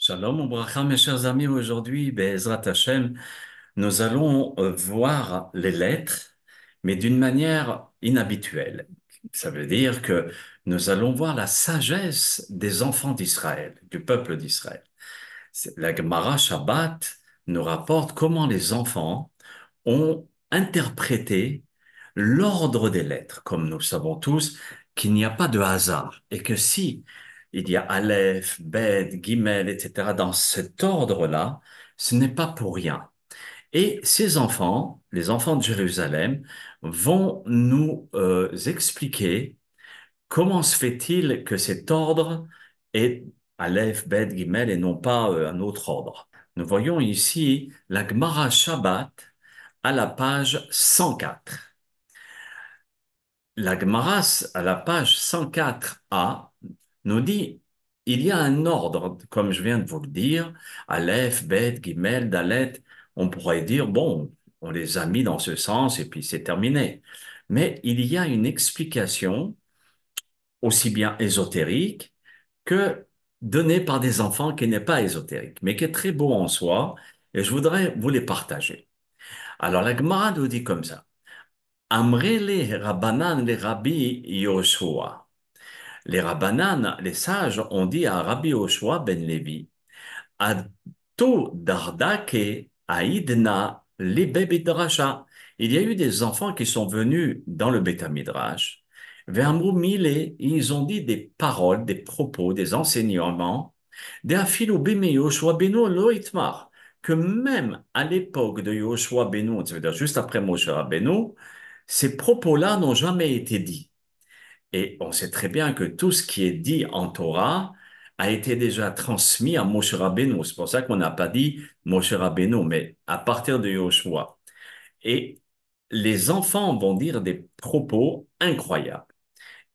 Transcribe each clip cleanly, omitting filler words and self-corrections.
Shalom Obracha, mes chers amis. Aujourd'hui, Be'ezrat Hashem, nous allons voir les lettres, mais d'une manière inhabituelle. Ça veut dire que nous allons voir la sagesse des enfants d'Israël, du peuple d'Israël. La Gemara Shabbat nous rapporte comment les enfants ont interprété l'ordre des lettres, comme nous savons tous qu'il n'y a pas de hasard et que si il y a Aleph, Bet, Gimel, etc. dans cet ordre-là, ce n'est pas pour rien. Et ces enfants, les enfants de Jérusalem, vont nous expliquer comment se fait-il que cet ordre est Aleph, Bet, Gimel et non pas un autre ordre. Nous voyons ici la Gemara Shabbat à la page 104. La Gemara, à la page 104a, nous dit, il y a un ordre, comme je viens de vous le dire, Aleph, Bet, Gimel, Dalet, on pourrait dire, bon, on les a mis dans ce sens et puis c'est terminé. Mais il y a une explication aussi bien ésotérique que donnée par des enfants qui n'est pas ésotérique, mais qui est très beau en soi, et je voudrais vous les partager. Alors la Gemara nous dit comme ça. Amrele Rabbanan les Rabbi Yoshua. Les Rabbanan, les sages, ont dit à Rabbi Yoshua ben Levi, Ato Dardake Aïdna Libe Midrasha. Il y a eu des enfants qui sont venus dans le Beth Midrash, Ve'amru Mile, ils ont dit des paroles, des propos, des enseignements, des Afilu Bime Yoshua Benu Lo Itmar, que même à l'époque de Yoshua Benu, ça veut dire juste après Moshe Rabbeinu, ces propos-là n'ont jamais été dits. Et on sait très bien que tout ce qui est dit en Torah a été déjà transmis à Moshe Rabbeinu. C'est pour ça qu'on n'a pas dit Moshe Rabbeinu, mais à partir de Yoshua. Et les enfants vont dire des propos incroyables.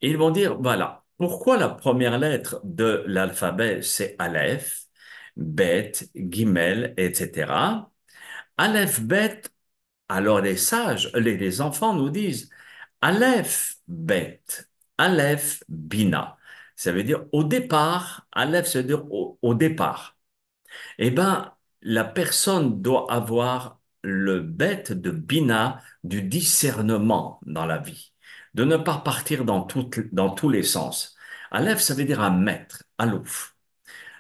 Et ils vont dire, voilà, pourquoi la première lettre de l'alphabet, c'est Aleph, Bet, Gimel, etc. Aleph, Bet, alors les sages, les enfants nous disent Aleph Bet, Aleph Bina. Ça veut dire au départ, Aleph, ça veut dire au départ. Eh bien, la personne doit avoir le Bet de Bina, du discernement dans la vie, de ne pas partir dans tous les sens. Aleph, ça veut dire un maître, alouf.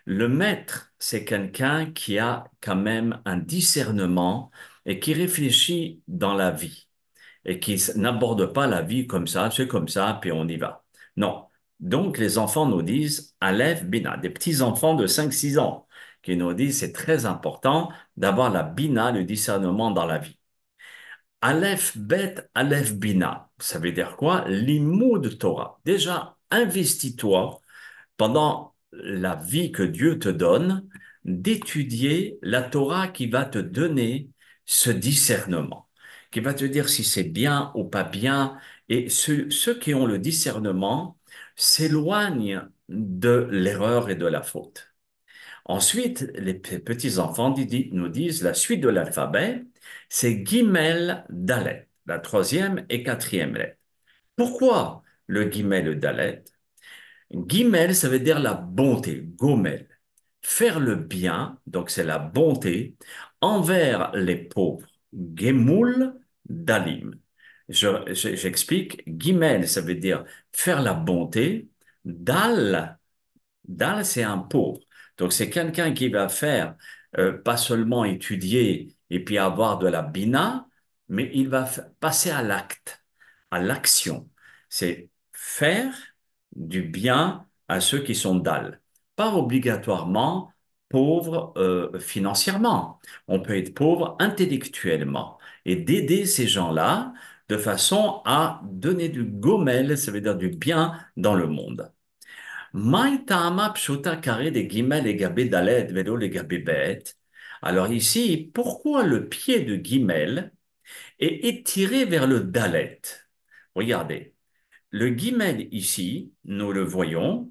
Le maître, c'est quelqu'un qui a quand même un discernement et qui réfléchit dans la vie et qui n'aborde pas la vie comme ça, c'est comme ça, puis on y va. Non. Donc, les enfants nous disent Aleph Bina, des petits-enfants de 5, 6 ans qui nous disent c'est très important d'avoir la Bina, le discernement dans la vie. Aleph Bet, Aleph Bina, ça veut dire quoi? L'imoud Torah. Déjà, investis-toi pendant la vie que Dieu te donne, d'étudier la Torah qui va te donner ce discernement, qui va te dire si c'est bien ou pas bien. Et ceux qui ont le discernement s'éloignent de l'erreur et de la faute. Ensuite, les petits-enfants nous disent la suite de l'alphabet, c'est Gimel Dalet, la troisième et quatrième lettre. Pourquoi le Gimel et le Dalet? Gimel, ça veut dire la bonté, gomel. Faire le bien, donc c'est la bonté, envers les pauvres. Gemoul dalim. J'explique. Gimel, ça veut dire faire la bonté. Dal, c'est un pauvre. Donc c'est quelqu'un qui va faire, pas seulement étudier et puis avoir de la bina, mais il va passer à l'acte, à l'action. C'est faire du bien à ceux qui sont dal. Pas obligatoirement pauvre financièrement. On peut être pauvre intellectuellement et d'aider ces gens-là de façon à donner du gomel, ça veut dire du bien dans le monde. Maï ta'ama pshuta carré des guimel et gabé dalet velo les gabé bet. Alors ici, pourquoi le pied de guimel est étiré vers le dalet? Regardez, le guimel ici, nous le voyons,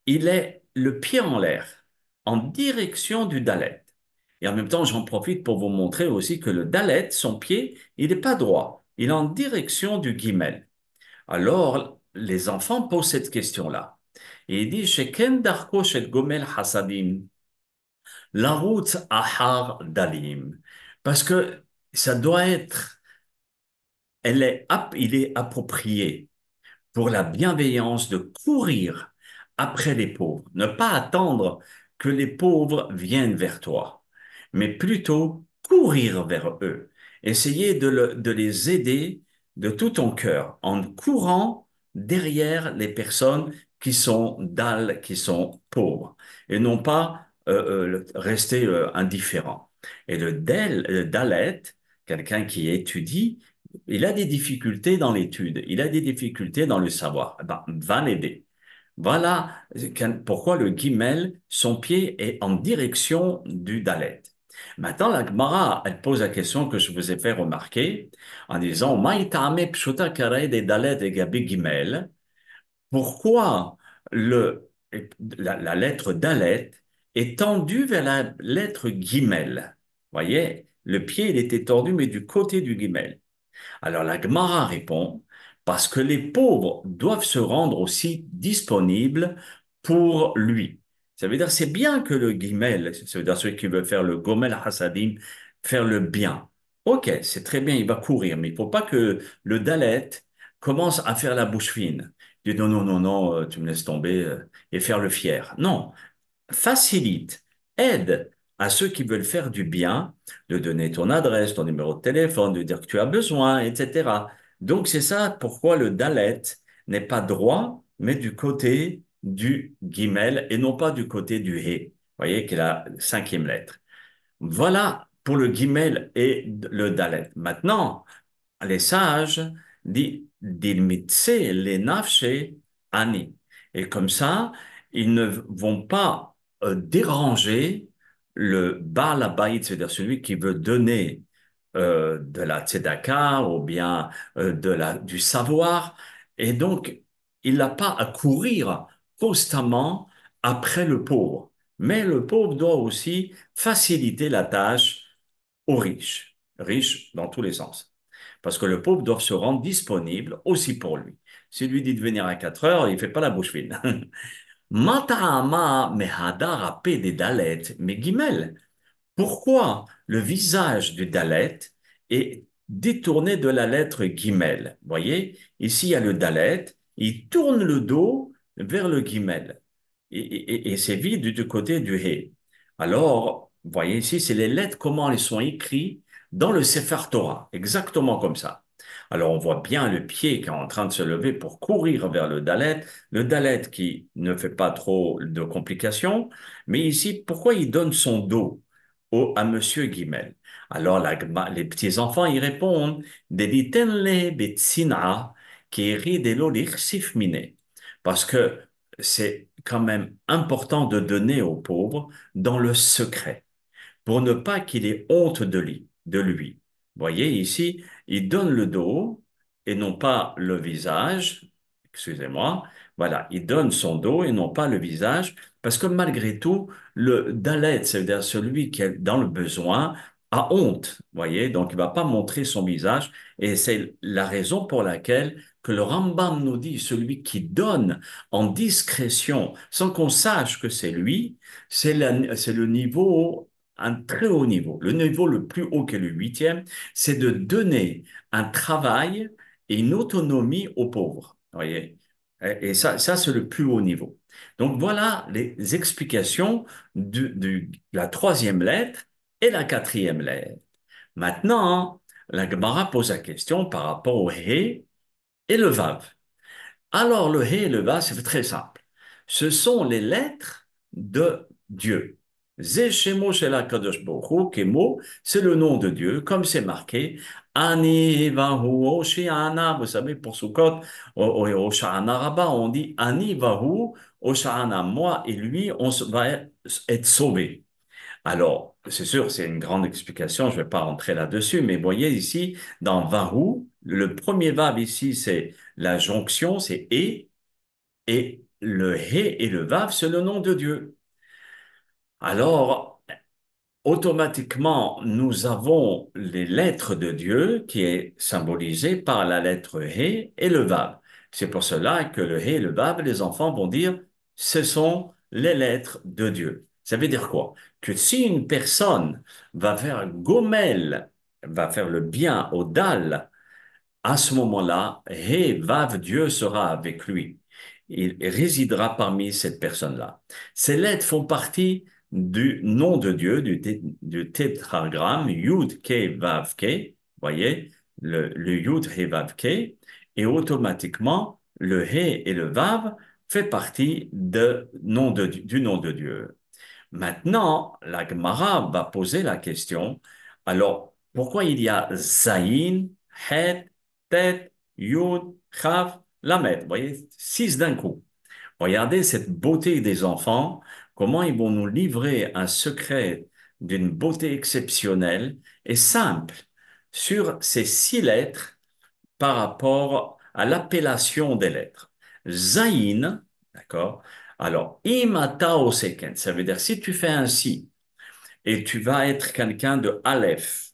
il est le pied en l'air, en direction du dalet. Et en même temps, j'en profite pour vous montrer aussi que le dalet, son pied, il n'est pas droit, il est en direction du guimel. Alors, les enfants posent cette question-là. Et il dit, Sheken darko shel gomel hasadim. La route Ahar Dalim. Parce que ça doit être, il est approprié pour la bienveillance de courir après les pauvres. Ne pas attendre que les pauvres viennent vers toi, mais plutôt courir vers eux. Essayer de les aider de tout ton cœur en courant derrière les personnes qui sont dalles, qui sont pauvres, et non pas rester indifférent. Et le dalet, quelqu'un qui étudie, il a des difficultés dans l'étude, il a des difficultés dans le savoir. Eh ben, va l'aider. Voilà pourquoi le guimel, son pied est en direction du dalet. Maintenant, la Gemara, elle pose la question que je vous ai fait remarquer en disant, Maïtame pshuta kare de dalet et gabi gimel. Pourquoi le, la lettre dalet est tendue vers la lettre gimel? Voyez, le pied, il était tordu, mais du côté du guimel. Alors la Gemara répond, parce que les pauvres doivent se rendre aussi disponibles pour lui. Ça veut dire, c'est bien que le guimel, ça veut dire celui qui veut faire le gomel hasadim, faire le bien. Ok, c'est très bien, il va courir, mais il faut pas que le dalet commence à faire la bouche fine. Il dit non, non, non, non, tu me laisses tomber et faire le fier. Non, facilite, aide à ceux qui veulent faire du bien, de donner ton adresse, ton numéro de téléphone, de dire que tu as besoin, etc. Donc c'est ça pourquoi le dalet n'est pas droit, mais du côté du guimel et non pas du côté du hé. Vous voyez qu'il a la cinquième lettre. Voilà pour le guimel et le dalet. Maintenant, les sages dilmitse les nafshe ani. Et comme ça, ils ne vont pas déranger le Baal Habayit, c'est-à-dire celui qui veut donner de la tzedaka ou bien du savoir. Et donc, il n'a pas à courir constamment après le pauvre. Mais le pauvre doit aussi faciliter la tâche aux riches, riches dans tous les sens. Parce que le pauvre doit se rendre disponible aussi pour lui. S'il lui dit de venir à 4 heures, il fait pas la bouche fine. Mata'ama mehadar apé des dalet, mais guimel. Pourquoi le visage du dalet est détourné de la lettre guimel? Vous voyez, ici il y a le dalet, il tourne le dos vers le guimel. Et c'est vide du côté du hé. Alors, vous voyez ici, c'est les lettres, comment elles sont écrites dans le Sefer Torah, exactement comme ça. Alors, on voit bien le pied qui est en train de se lever pour courir vers le dalet qui ne fait pas trop de complications, mais ici, pourquoi il donne son dos à Monsieur Guimel? Alors, les petits-enfants, ils répondent, Delitenle betsina, qui rit de mine. Parce que c'est quand même important de donner aux pauvres dans le secret pour ne pas qu'il ait honte de lui, de lui. Vous voyez, ici, il donne le dos et non pas le visage. Excusez-moi. Voilà, il donne son dos et non pas le visage, parce que malgré tout, le dalet, c'est-à-dire celui qui est dans le besoin, a honte. Vous voyez, donc il va pas montrer son visage, et c'est la raison pour laquelle que le Rambam nous dit, celui qui donne en discrétion, sans qu'on sache que c'est lui, c'est le niveau un très haut niveau. Le niveau le plus haut que le huitième, c'est de donner un travail et une autonomie aux pauvres. Voyez? Et ça c'est le plus haut niveau. Donc voilà les explications de la troisième lettre et la quatrième lettre. Maintenant, la Gemara pose la question par rapport au He et le Vav. Alors, le He et le Vav, c'est très simple. Ce sont les lettres de Dieu. Ze Shemo Shel HaKadosh Baruch Hu, Kemo, c'est le nom de Dieu, comme c'est marqué. Ani Vahu Oshiana, vous savez, pour Sukkot, au Hoshana Rabbah, on dit Ani Vahu Oshiana, moi et lui, va être sauvés. Alors, c'est sûr, c'est une grande explication, je ne vais pas rentrer là-dessus, mais voyez ici, dans Vahu, le premier Vav ici, c'est la jonction, c'est et le He et le Vav, c'est le nom de Dieu. Alors, automatiquement, nous avons les lettres de Dieu qui est symbolisée par la lettre He et le Vav. C'est pour cela que le He et le Vav, les enfants vont dire, ce sont les lettres de Dieu. Ça veut dire quoi? Que si une personne va faire gomel, va faire le bien au dal, à ce moment-là, He Vav, Dieu sera avec lui. Il résidera parmi cette personne-là. Ces lettres font partie du nom de Dieu, du tétragramme Yud Ke Vav Ke, voyez, le Yud He Vav Ke, et automatiquement, le He et le Vav fait partie du nom de Dieu. Maintenant, la Gemara va poser la question, alors, pourquoi il y a Zayin, Het, Tet, Yud, Chav, Lamed? Vous voyez, six d'un coup. Regardez cette beauté des enfants, comment ils vont nous livrer un secret d'une beauté exceptionnelle et simple sur ces six lettres par rapport à l'appellation des lettres. Zayin, d'accord? Alors, imata oseken, ça veut dire si tu fais ainsi et tu vas être quelqu'un de Aleph,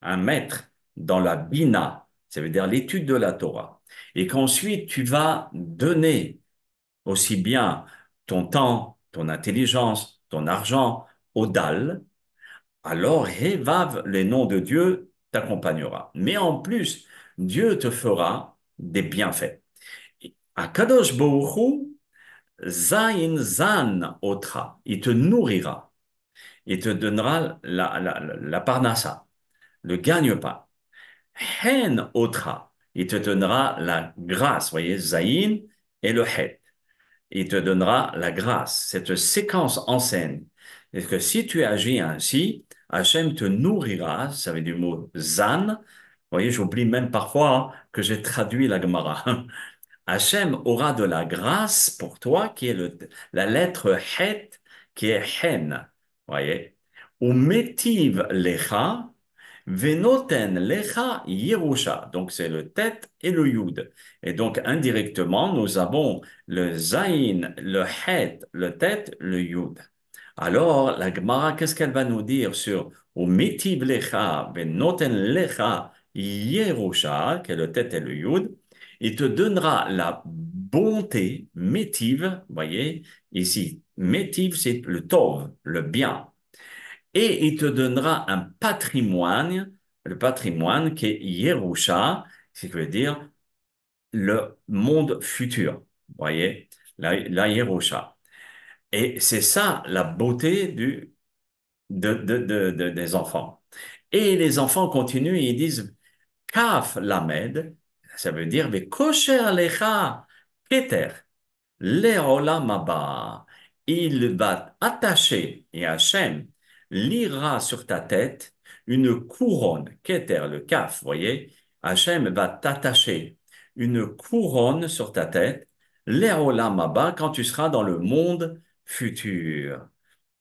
un maître dans la Bina, ça veut dire l'étude de la Torah, et qu'ensuite tu vas donner aussi bien ton temps, ton intelligence, ton argent au Dal, alors Hevav, le nom de Dieu, t'accompagnera. Mais en plus, Dieu te fera des bienfaits. Akadosh Baruch Hu, Zain Zan Otra, il te nourrira, il te donnera la parnassa, le gagne-pain. Hen Otra, il te donnera la grâce, voyez, Zain et le Het. Il te donnera la grâce. Cette séquence enseigne que si tu agis ainsi, Hachem te nourrira, ça veut dire du mot zan. Vous voyez, j'oublie même parfois que j'ai traduit la Gemara. Hachem aura de la grâce pour toi, qui est la lettre het, qui est hen. Vous voyez? Ou metiv lecha, venoten lecha yerusha. Donc, c'est le tet et le yud. Et donc, indirectement, nous avons le zayin, le het, le tet, le yud. Alors, la Gemara, qu'est-ce qu'elle va nous dire sur ou metiv lecha, venoten lecha yerusha, qui est le tet et le yud? Il te donnera la bonté, métive, voyez, ici, métive, c'est le tov, le bien. Et il te donnera un patrimoine, le patrimoine qui est Yerusha, ce qui veut dire le monde futur, voyez, la Yerusha. Et c'est ça la beauté des enfants. Et les enfants continuent et ils disent, Kaf Lamed, ça veut dire, mais kosher alecha keter, leolam haba. Il va attacher, et Hachem lira sur ta tête une couronne, keter, le kaf, voyez, Hachem va t'attacher une couronne sur ta tête, leolam haba, quand tu seras dans le monde futur.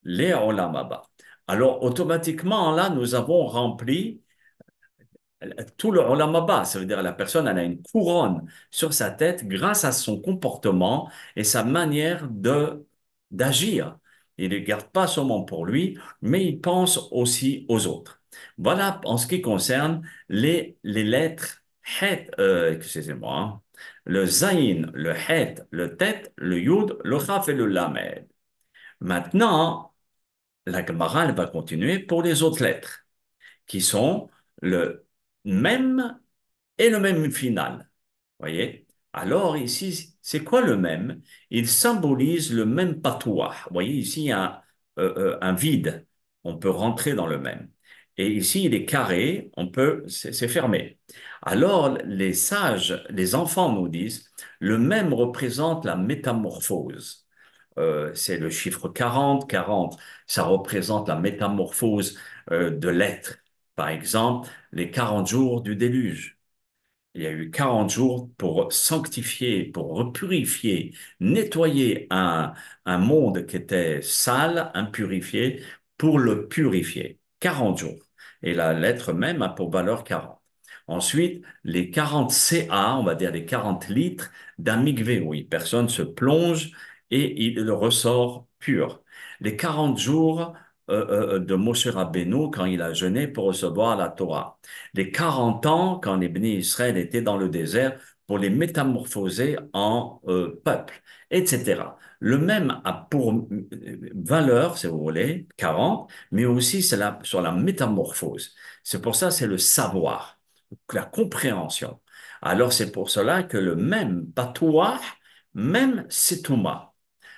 Leolam haba. Alors, automatiquement, là, nous avons rempli tout le olam haba, ça veut dire la personne elle a une couronne sur sa tête grâce à son comportement et sa manière de d'agir. Il ne garde pas seulement pour lui, mais il pense aussi aux autres. Voilà en ce qui concerne les lettres het, excusez-moi, hein, le zayin, le het, le tet, le yud, le chaf et le lamed. Maintenant, la Gemara elle va continuer pour les autres lettres qui sont le même et le même final. Voyez? Alors ici, c'est quoi le même? Il symbolise le même patois. Vous voyez, ici, il y a un vide. On peut rentrer dans le même. Et ici, il est carré, c'est fermé. Alors, les sages, les enfants nous disent, le même représente la métamorphose. C'est le chiffre 40. 40, ça représente la métamorphose de l'être. Par exemple, les 40 jours du déluge. Il y a eu 40 jours pour sanctifier, pour purifier, nettoyer un monde qui était sale, impurifié, pour le purifier. 40 jours. Et la lettre même a pour valeur 40. Ensuite, les 40 CA, on va dire les 40 litres d'un mikvé, où personne se plonge et il ressort pur. Les 40 jours de Moshe Rabbeinu quand il a jeûné pour recevoir la Torah. Les 40 ans quand les bénis Israël étaient dans le désert pour les métamorphoser en peuple, etc. Le même a pour valeur, si vous voulez, 40, mais aussi c'est sur la métamorphose. C'est pour ça, c'est le savoir, la compréhension. Alors c'est pour cela que le même patois, même setouma,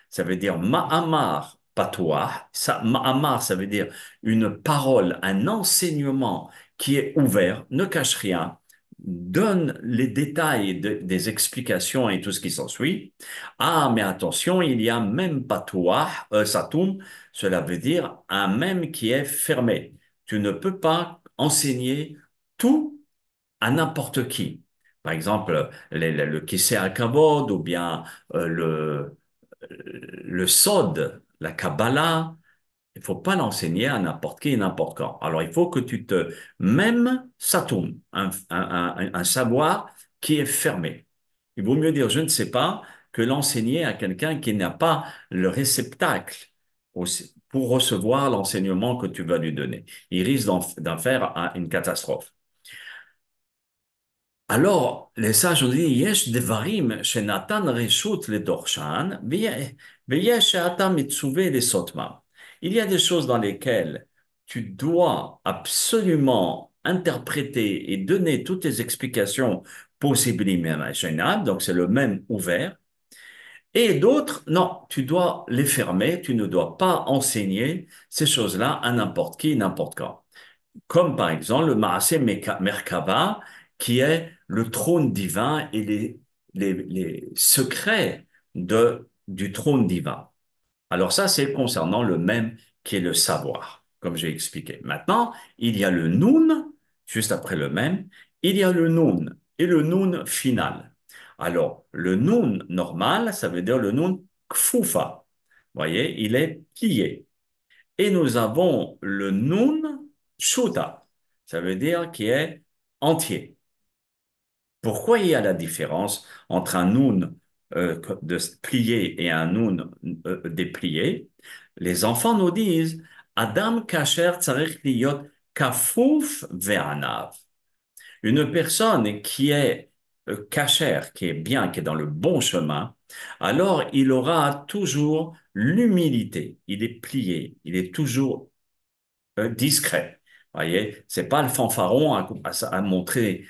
ça veut dire ma'amar patois. Ça, ma'amar, ça veut dire une parole, un enseignement qui est ouvert, ne cache rien, donne les détails des explications et tout ce qui s'ensuit. Ah, mais attention, il y a même patois, satoum, cela veut dire un même qui est fermé. Tu ne peux pas enseigner tout à n'importe qui. Par exemple, le Kisei Hakavod ou bien le Sod, la Kabbalah, il faut pas l'enseigner à n'importe qui et n'importe quand. Alors, il faut que tu te, même Satum, un savoir qui est fermé. Il vaut mieux dire je ne sais pas que l'enseigner à quelqu'un qui n'a pas le réceptacle pour recevoir l'enseignement que tu vas lui donner. Il risque d'en faire une catastrophe. Alors, les sages ont dit, Yesh devarim shenatan reshut le dorshan, veyesh she'ata mitzuveh le sotma. Il y a des choses dans lesquelles tu dois absolument interpréter et donner toutes les explications possibles et imaginables, donc c'est le même ouvert. Et d'autres, non, tu dois les fermer, tu ne dois pas enseigner ces choses-là à n'importe qui, n'importe quand, comme par exemple le Maaseh Merkava, qui est le trône divin et les secrets du trône divin. Alors ça, c'est concernant le même qui est le savoir, comme j'ai expliqué. Maintenant, il y a le Nun, juste après le même, il y a le Nun et le Nun final. Alors, le Nun normal, ça veut dire le Nun Kfufa. Vous voyez, il est plié. Et nous avons le nun shuta, ça veut dire qui est entier. Pourquoi il y a la différence entre un nun de plié et un nun déplié? Les enfants nous disent Adam kasher tzarich liyot kafuf ve'anav. Une personne qui est kasher, qui est bien, qui est dans le bon chemin, alors il aura toujours l'humilité. Il est plié, il est toujours discret. Voyez, c'est pas le fanfaron à montrer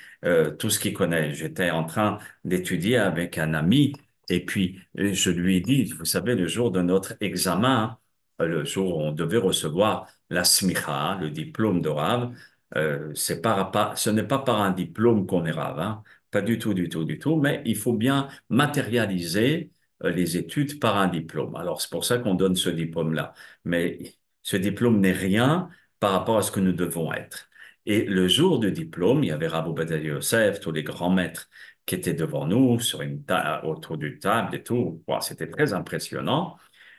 tout ce qu'il connaît. J'étais en train d'étudier avec un ami et puis je lui ai dit, vous savez, le jour de notre examen, le jour où on devait recevoir la smicha, le diplôme de Rav, ce n'est pas par un diplôme qu'on est Rav, hein. Pas du tout, du tout, du tout, mais il faut bien matérialiser les études par un diplôme. Alors c'est pour ça qu'on donne ce diplôme-là. Mais ce diplôme n'est rien par rapport à ce que nous devons être. Et le jour du diplôme, il y avait Rabbi Ovadia Yosef, tous les grands maîtres qui étaient devant nous, autour d'une table et tout. Wow, c'était très impressionnant.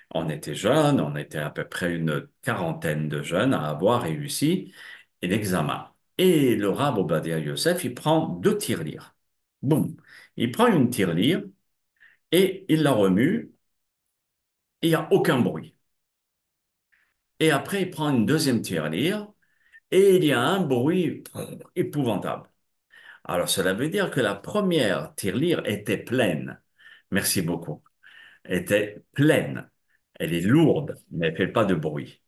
On était jeunes, on était à peu près une quarantaine de jeunes à avoir réussi l'examen. Et le Rabbi Ovadia Yosef, il prend deux tirelires. Boum. Il prend une tirelire et il la remue et il n'y a aucun bruit. Et après, il prend une deuxième tirelire et il y a un bruit épouvantable. Alors, cela veut dire que la première tirelire était pleine. Merci beaucoup. Était pleine. Elle est lourde, mais elle fait pas de bruit.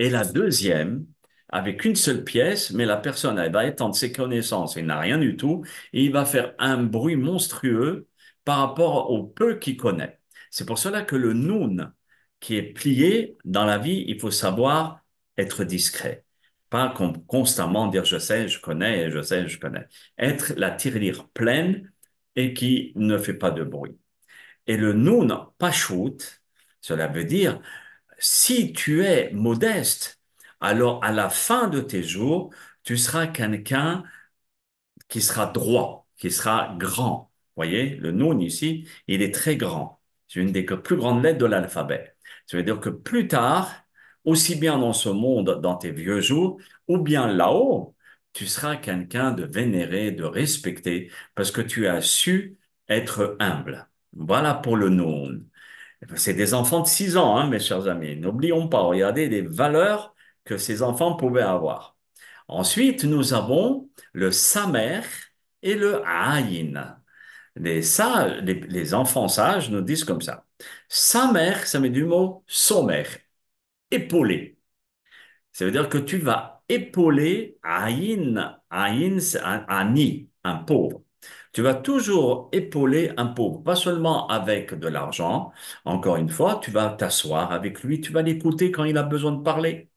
Et la deuxième, avec une seule pièce, mais la personne, elle va étendre ses connaissances, il n'a rien du tout, et il va faire un bruit monstrueux par rapport au peu qu'il connaît. C'est pour cela que le noun qui est plié dans la vie, il faut savoir être discret. Pas constamment dire je sais, je connais, je sais, je connais. Être la tirelire pleine et qui ne fait pas de bruit. Et le noun pachout, cela veut dire si tu es modeste, alors à la fin de tes jours, tu seras quelqu'un qui sera droit, qui sera grand. Voyez, le nun ici, il est très grand. C'est une des plus grandes lettres de l'alphabet. Ça veut dire que plus tard, aussi bien dans ce monde, dans tes vieux jours, ou bien là-haut, tu seras quelqu'un de vénéré, de respecté, parce que tu as su être humble. Voilà pour le nun. C'est des enfants de 6 ans, hein, mes chers amis. N'oublions pas, regardez les valeurs que ces enfants pouvaient avoir. Ensuite, nous avons le samer et le aïn. Les sages, les enfants sages nous disent comme ça. Sa mère, ça met du mot sommaire, épauler. Ça veut dire que tu vas épauler Aïn. Aïn, c'est un Ani, un pauvre. Tu vas toujours épauler un pauvre, pas seulement avec de l'argent. Encore une fois, tu vas t'asseoir avec lui, tu vas l'écouter quand il a besoin de parler,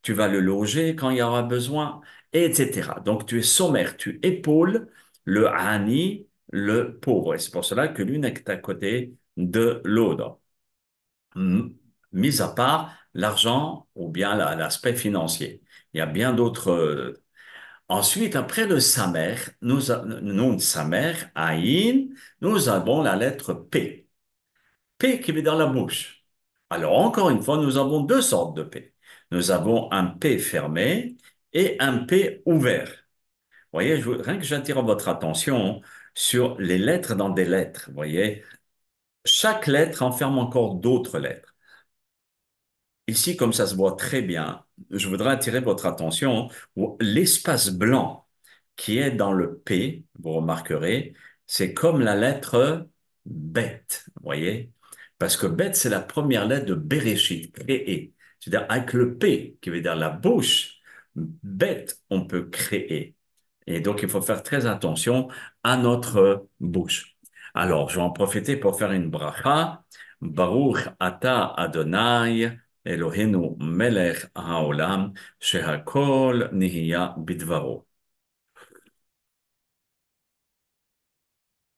tu vas le loger quand il y aura besoin, etc. Donc tu es sommaire, tu épaules le Ani, le pauvre. Et c'est pour cela que l'une est à côté de l'autre. M- Mis à part l'argent ou bien l'aspect financier. Il y a bien d'autres. Ensuite, après le samer, nom de samer, aïn, nous avons la lettre P. P qui est dans la bouche. Alors, encore une fois, nous avons deux sortes de P. Nous avons un P fermé et un P ouvert. Vous voyez, rien que j'attire votre attention sur les lettres dans des lettres. Vous voyez, chaque lettre enferme encore d'autres lettres. Ici, comme ça se voit très bien, je voudrais attirer votre attention où l'espace blanc qui est dans le P, vous remarquerez, c'est comme la lettre bête, vous voyez? Parce que bête, c'est la première lettre de Bereshit, créer. C'est-à-dire avec le P, qui veut dire la bouche, bête, on peut créer. Et donc, il faut faire très attention à notre bouche. Alors, je vais en profiter pour faire une bracha. Baruch ata Adonai, Eloheinu melech haolam, shehakol nihiya bidvaro.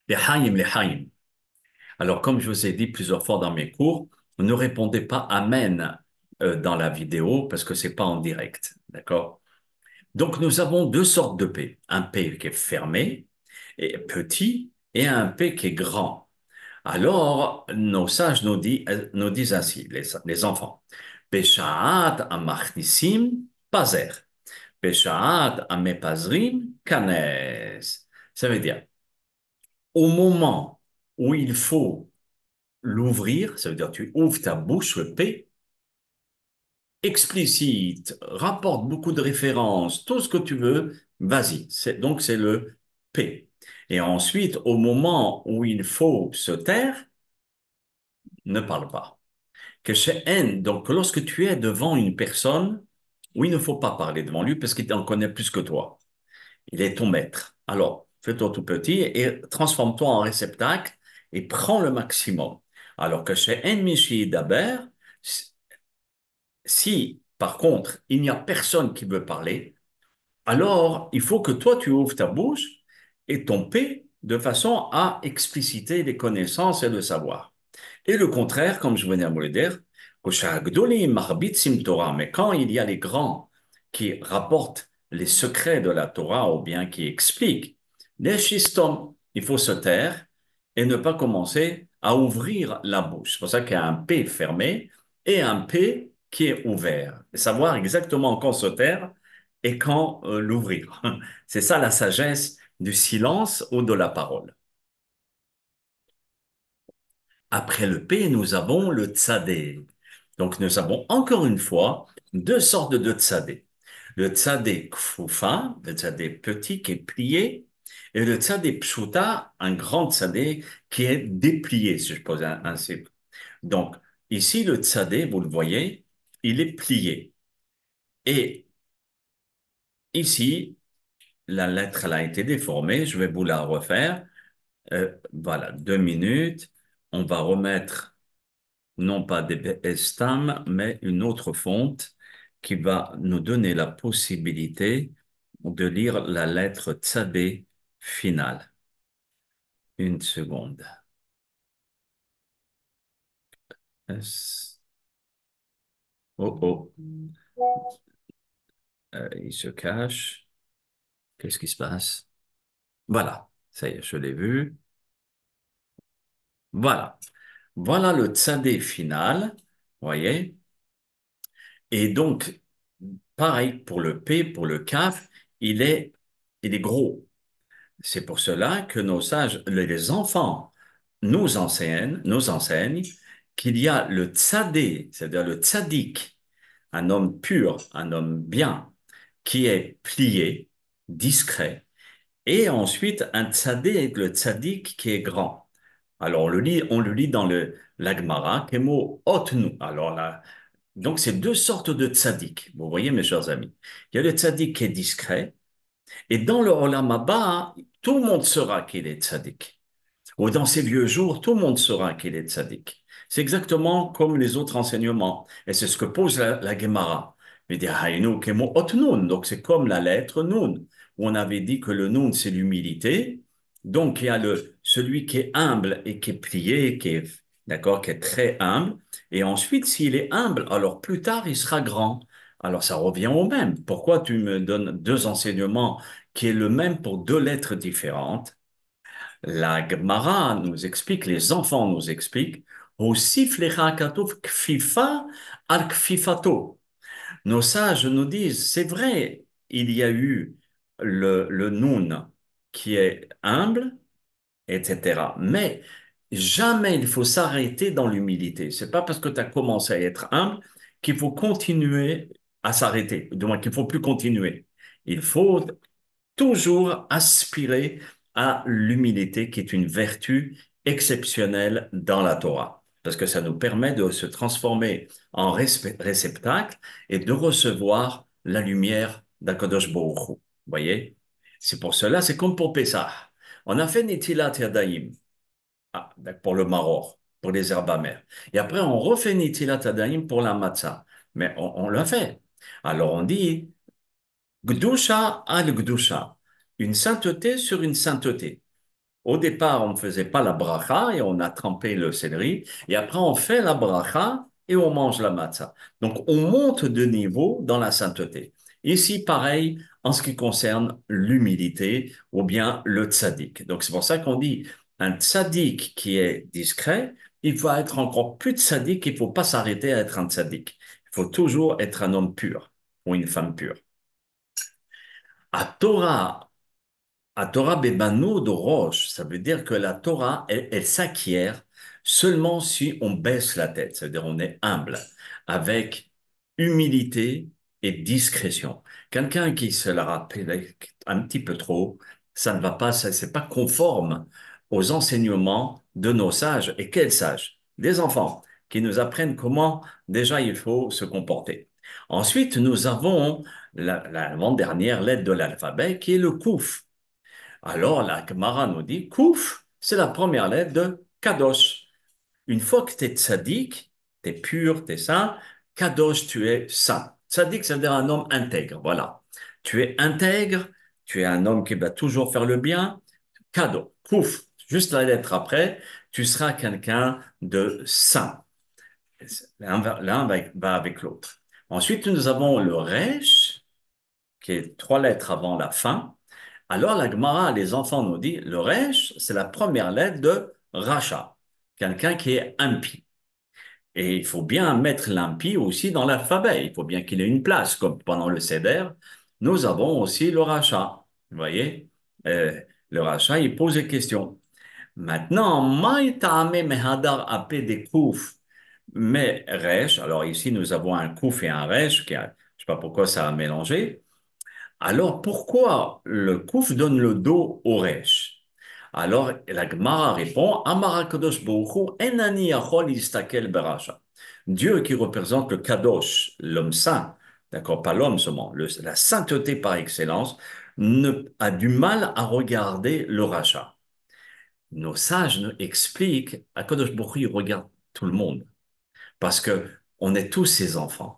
L'Echaim, l'Echaim. Alors, comme je vous ai dit plusieurs fois dans mes cours, ne répondez pas Amen dans la vidéo parce que c'est pas en direct. D'accord? Donc, nous avons deux sortes de P. Un P qui est fermé et petit et un P qui est grand. Alors, nos sages nous disent ainsi, les enfants. Peshaat amachnisim pazer. Peshaat amepazrim kanes. Ça veut dire, au moment où il faut l'ouvrir, ça veut dire tu ouvres ta bouche, le P, explicite, rapporte beaucoup de références, tout ce que tu veux, vas-y. Donc c'est le P. Et ensuite, au moment où il faut se taire, ne parle pas. Que chez N, donc lorsque tu es devant une personne, où il ne faut pas parler devant lui parce qu'il en connaît plus que toi. Il est ton maître. Alors, fais-toi tout petit et transforme-toi en réceptacle et prends le maximum. Alors que chez Enmichi Daber, si par contre il n'y a personne qui veut parler, alors il faut que toi tu ouvres ta bouche et ton P de façon à expliciter les connaissances et le savoir. Et le contraire, comme je venais à vous le dire, Torah, mais quand il y a les grands qui rapportent les secrets de la Torah ou bien qui expliquent, les schistom, il faut se taire et ne pas commencer à ouvrir la bouche. C'est pour ça qu'il y a un P fermé et un P qui est ouvert. Et savoir exactement quand se taire et quand l'ouvrir. C'est ça la sagesse du silence ou de la parole. Après le P, nous avons le tzadé. Donc, nous avons encore une fois deux sortes de tzadé. Le tzadé kfufa, le tzadé petit qui est plié, et le tzadé pshuta, un grand tzadé qui est déplié, si je pose ainsi. Donc, ici, le tzadé, vous le voyez, il est plié. Et ici, la lettre elle a été déformée, je vais vous la refaire. Voilà, 2 minutes. On va remettre non pas des Estam, mais une autre fonte qui va nous donner la possibilité de lire la lettre Tzadé finale. Une seconde. S- Oh, oh, il se cache. Qu'est-ce qui se passe? Voilà, ça y est, je l'ai vu. Voilà. Voilà le Tzadé final, voyez? Et donc, pareil pour le P, pour le Kaf, il est gros. C'est pour cela que nos sages, les enfants, nous enseignent qu'il y a le tzadé, c'est-à-dire le tzaddik, un homme pur, un homme bien, qui est plié, discret, Et ensuite, un tzaddik, le tzaddik qui est grand. Alors, on le lit dans la Gemara, Kemo Otnu. Alors là, donc c'est deux sortes de tzaddik. Vous voyez, mes chers amis. Il y a le tzaddik qui est discret, et dans le Olam Haba, tout le monde saura qu'il est tzaddik. Ou dans ces vieux jours, tout le monde saura qu'il est tzaddik. C'est exactement comme les autres enseignements. Et c'est ce que pose la Gemara. Il dit, Haïnou kemo ot nun. Donc c'est comme la lettre nun, où on avait dit que le nun, c'est l'humilité. Donc il y a celui qui est humble et qui est plié, d'accord, qui est très humble. Et ensuite, s'il est humble, alors plus tard, il sera grand. Alors ça revient au même. Pourquoi tu me donnes deux enseignements qui est le même pour deux lettres différentes? La Gemara nous explique, les enfants nous expliquent, aussi katouf kfifa al kfifato. Nos sages nous disent, c'est vrai, il y a eu le Nun qui est humble, etc. Mais jamais il faut s'arrêter dans l'humilité. C'est pas parce que tu as commencé à être humble qu'il faut continuer à s'arrêter, du moins qu'il faut plus continuer. Il faut toujours aspirer à l'humilité, qui est une vertu exceptionnelle dans la Torah, parce que ça nous permet de se transformer en réceptacle et de recevoir la lumière d'Akadosh Baruch Hu. Vous voyez? C'est pour cela, c'est comme pour Pessah. On a fait Nitilat Yadayim pour le maror, pour les herbes amères. Et après, on refait Nitilat Yadayim pour la matzah. Mais on l'a fait. Alors on dit Gdusha al Gdusha, une sainteté sur une sainteté. Au départ, on ne faisait pas la bracha et on a trempé le céleri, et après on fait la bracha et on mange la matzah. Donc on monte de niveau dans la sainteté. Ici, pareil, en ce qui concerne l'humilité ou bien le tzaddik. Donc c'est pour ça qu'on dit un tzaddik qui est discret, il va être encore plus tzaddik, il ne faut pas s'arrêter à être un tzaddik. Il faut toujours être un homme pur ou une femme pure. À Torah, à Torah Bebano de Roche, ça veut dire que la Torah, elle s'acquiert seulement si on baisse la tête, c'est-à-dire on est humble, avec humilité et discrétion. Quelqu'un qui se la rappelle un petit peu trop, ça ne va pas, ça c'est pas conforme aux enseignements de nos sages. Et quels sages? Des enfants qui nous apprennent comment déjà il faut se comporter. Ensuite, nous avons l'avant-dernière lettre de l'alphabet qui est le Kouf. Alors, la Gemara nous dit, Kouf, c'est la première lettre de Kadosh. Une fois que tu es tzaddik, tu es pur, tu es saint, Kadosh, tu es saint. Tzaddik, ça veut dire un homme intègre, voilà. Tu es intègre, tu es un homme qui va toujours faire le bien. Kado, Kouf, juste la lettre après, tu seras quelqu'un de saint. L'un va avec l'autre. Ensuite, nous avons le Resh, qui est trois lettres avant la fin. Alors la Gemara, les enfants nous dit, le Resh, c'est la première lettre de Racha, quelqu'un qui est impie. Et il faut bien mettre l'impie aussi dans l'alphabet. Il faut bien qu'il ait une place, comme pendant le Seder. Nous avons aussi le Racha. Vous voyez? Euh, le Racha, il pose des questions. Maintenant, Maïtame Mehadar Apé des Kouf, mais Resh, alors ici nous avons un Kouf et un Resh, je ne sais pas pourquoi ça a mélangé. Alors, pourquoi le Kouf donne le dos au Resh? Alors, la Gemara répond, Amara Kadosh Baruch Hu, Enani Yachol Yistakel Berasha. Dieu qui représente le Kadosh, l'homme saint, d'accord, pas l'homme seulement, la sainteté par excellence, a du mal à regarder le rachat. Nos sages nous expliquent, Kadosh Baruch Hu, il regarde tout le monde, parce que on est tous ses enfants.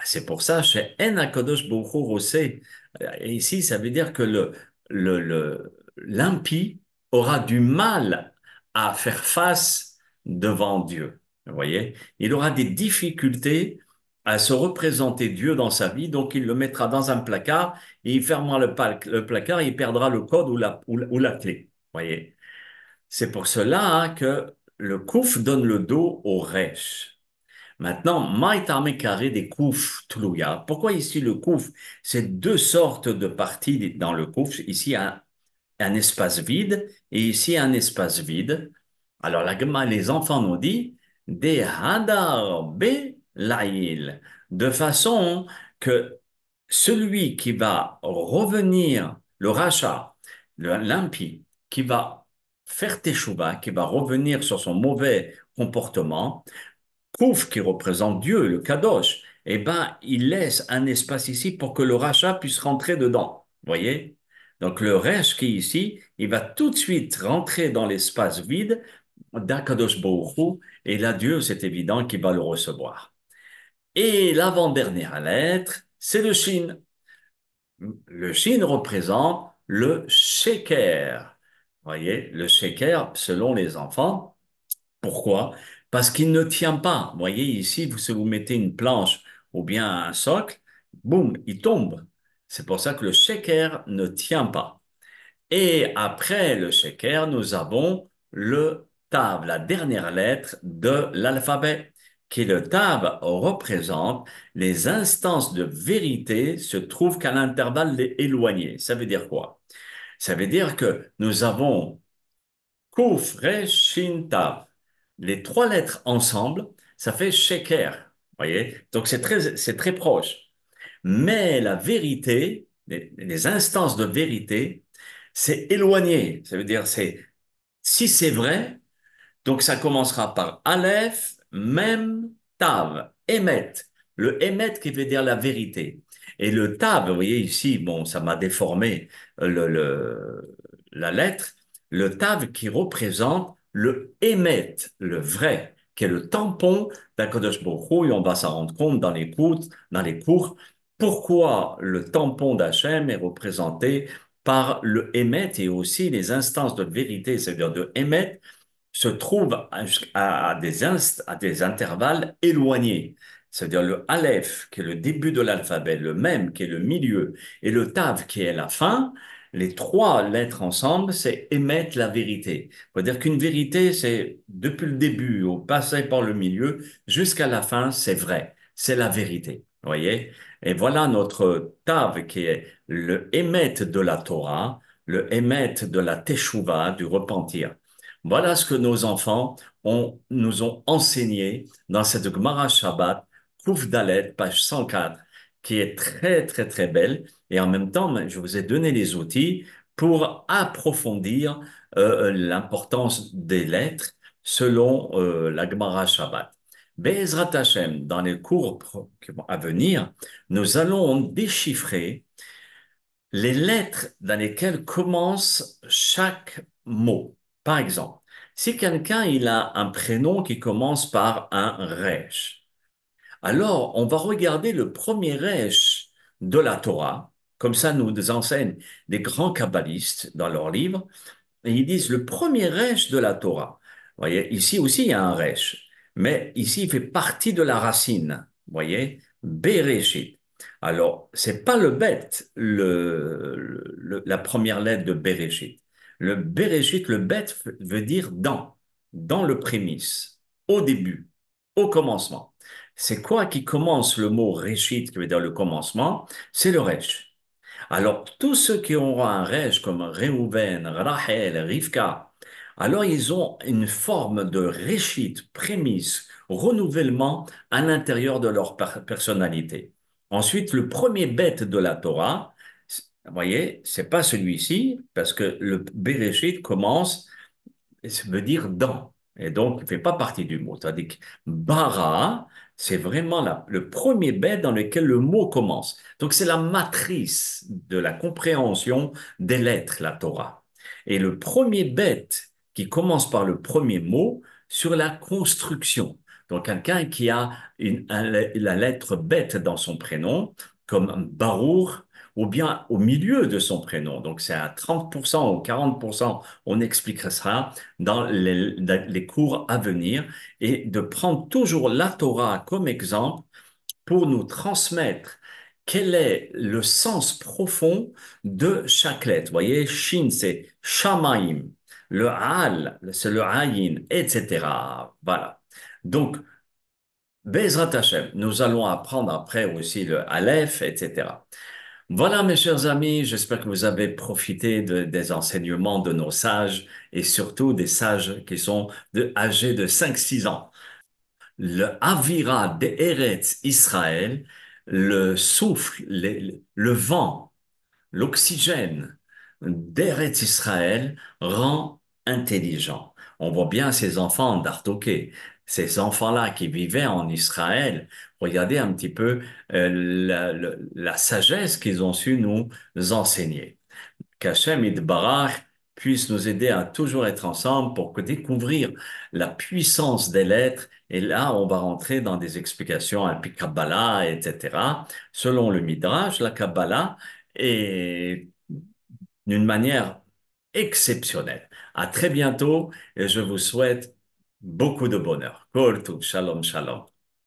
C'est pour ça, chez En HaKadosh Baruch Hu Rosé, et ici, ça veut dire que l'impie aura du mal à faire face devant Dieu. Vous voyez? Il aura des difficultés à se représenter Dieu dans sa vie, donc il le mettra dans un placard et il fermera le placard et il perdra le code ou la clé. Vous voyez? C'est pour cela hein, que le Kouf donne le dos au Resh. Maintenant, Maïtame carré des kouf tlouya. Pourquoi ici le kouf? C'est deux sortes de parties dans le kouf. Ici, un espace vide et ici, un espace vide. Alors, les enfants nous disent, des hadar be laïl, de façon que celui qui va revenir, le rachat, l'impie, qui va faire teshuva, qui va revenir sur son mauvais comportement, Kouf, qui représente Dieu, le Kadosh, eh ben, il laisse un espace ici pour que le rachat puisse rentrer dedans. Vous voyez? Donc, le Resh qui est ici, il va tout de suite rentrer dans l'espace vide d'un Kadosh Baruch Hu, et là, Dieu, c'est évident qu'il va le recevoir. Et l'avant-dernière lettre, c'est le Shin. Le Shin représente le Sheker. Vous voyez, le Sheker, selon les enfants, pourquoi? Parce qu'il ne tient pas. Vous voyez, ici, si vous mettez une planche ou bien un socle, boum, il tombe. C'est pour ça que le shaker ne tient pas. Et après le shaker, nous avons le tav, la dernière lettre de l'alphabet, qui le tav représente les instances de vérité se trouvent qu'à l'intervalle éloigné. Ça veut dire quoi? Ça veut dire que nous avons Kouf, Resh, Shin, Tav. Les trois lettres ensemble, ça fait Sheker. Voyez? Donc c'est très proche. Mais la vérité, les instances de vérité, c'est éloigné. Ça veut dire, si c'est vrai, donc ça commencera par Aleph, Mem, Tav, Emet. Le Emet qui veut dire la vérité. Et le Tav, vous voyez ici, bon, ça m'a déformé la lettre. Le Tav qui représente le Emet, le vrai, qui est le tampon d'Akadosh Baruch Hu, et on va s'en rendre compte dans les cours, pourquoi le tampon d'Hachem est représenté par le Emet et aussi les instances de vérité, c'est-à-dire de Emet, se trouve à des intervalles éloignés. C'est-à-dire le Aleph, qui est le début de l'alphabet, le Mem, qui est le milieu, et le Tav, qui est la fin, les trois lettres ensemble, c'est émettre la vérité. C'est-à-dire qu'une vérité, c'est depuis le début, au passé par le milieu, jusqu'à la fin, c'est vrai. C'est la vérité. Vous voyez? Et voilà notre Tav, qui est le émet de la Torah, le émet de la Teshuvah, du repentir. Voilà ce que nos enfants nous ont enseigné dans cette Gemara Shabbat, Kouf Dalet, page 104, qui est très, très, très belle. Et en même temps, je vous ai donné les outils pour approfondir l'importance des lettres selon la Gemara Shabbat. Be'ezrat Hashem, dans les cours à venir, nous allons déchiffrer les lettres dans lesquelles commence chaque mot. Par exemple, si quelqu'un il a un prénom qui commence par un resh, alors on va regarder le premier resh de la Torah, comme ça nous enseignent les grands kabbalistes dans leurs livres, et ils disent le premier resh de la Torah. Vous voyez, ici aussi il y a un resh, mais ici il fait partie de la racine. Vous voyez, Bereshit. Alors, c'est pas le bet, la première lettre de Bereshit. Le Bereshit, le bet veut dire dans le prémisse, au début, au commencement. C'est quoi qui commence le mot Reshit, qui veut dire le commencement? C'est le resh. Alors, tous ceux qui auront un resh comme Reuven, Rachel, Rivka, alors ils ont une forme de réchite, prémisse, renouvellement à l'intérieur de leur personnalité. Ensuite, le premier bête de la Torah, vous voyez, c'est pas celui-ci, parce que le Bereshit commence ça veut dire dans. Et donc, il ne fait pas partie du mot. C'est-à-dire que bara, c'est vraiment le premier bête dans lequel le mot commence. Donc, c'est la matrice de la compréhension des lettres, la Torah. Et le premier bête qui commence par le premier mot sur la construction. Donc, quelqu'un qui a la lettre bête dans son prénom, comme Baruch, ou bien au milieu de son prénom. Donc, c'est à 30% ou 40%, on expliquera ça dans les cours à venir et de prendre toujours la Torah comme exemple pour nous transmettre quel est le sens profond de chaque lettre. Vous voyez, Shin, c'est Shamaim, le Al, c'est le Ayin, etc. Voilà. Donc, Bezrat Hashem, nous allons apprendre après aussi le Aleph, etc. Voilà, mes chers amis, j'espère que vous avez profité des enseignements de nos sages et surtout des sages qui sont âgés de 5 6 ans. Le Avira de Eretz Israël, le souffle, le vent, l'oxygène d'Eretz Israël rend intelligent. On voit bien ces enfants d'Artoké, ces enfants-là qui vivaient en Israël. Regardez un petit peu la sagesse qu'ils ont su nous enseigner. Qu'Hachem Yitbarach puisse nous aider à toujours être ensemble pour découvrir la puissance des lettres. Et là, on va rentrer dans des explications un peu Kabbalah, etc. Selon le Midrash, la Kabbalah est d'une manière exceptionnelle. À très bientôt et je vous souhaite beaucoup de bonheur. Kol Tuv, shalom, shalom.